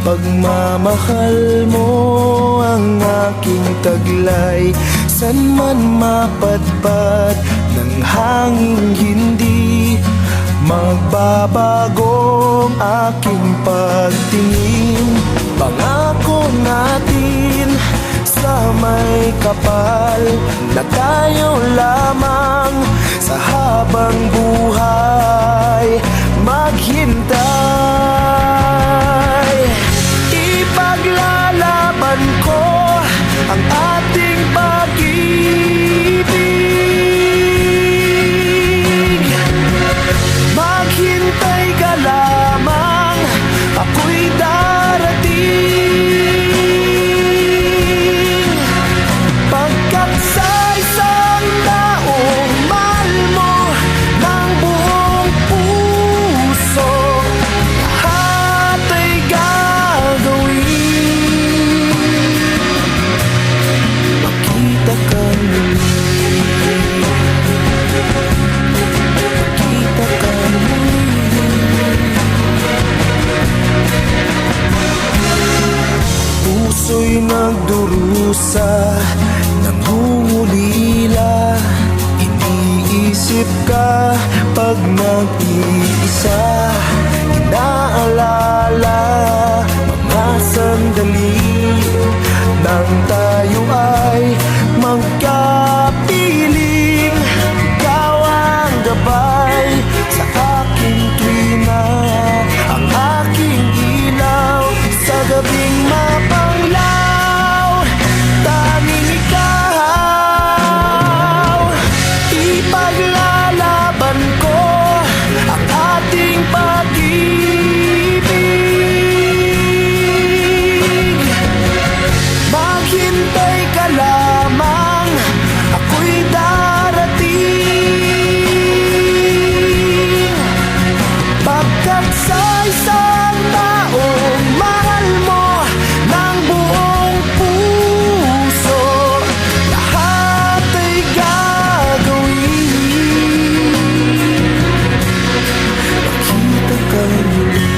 Pagmamahal mo ang aking taglay, san man mapadpad ng hangin hindi magbabagong aking pagtingin. Pangako natin sa may kapal na tayo lamang sa habang buhay maghintay. Ipaglalaban ko ang ating pag-ibig. Maghintay ka lamang, ako'y darating. Pagkat sa isang taong mahal mo ng buong puso, lahat ay gagawin. Makita ka muli, makita ka muli. Puso'y nagdurusa, nangungulila. Iniisip ka pag nag-iisa, inaalala mga sandali nang tayo ay magkapiling. Ikaw ang gabay sa aking tuwina, ang aking ilaw sa gabing mapanglaw. Tanging ikaw, ipaglalaban ko ang ating pag-ibig. Maghintay ka lamang, ako'y darating. Pagkat sa isang taong mahal mo ng buong puso, lahat ay gagawin. Makita ka muli,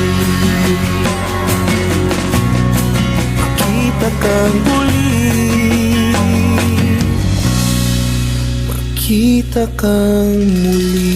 makita ka muli, makita ka muli.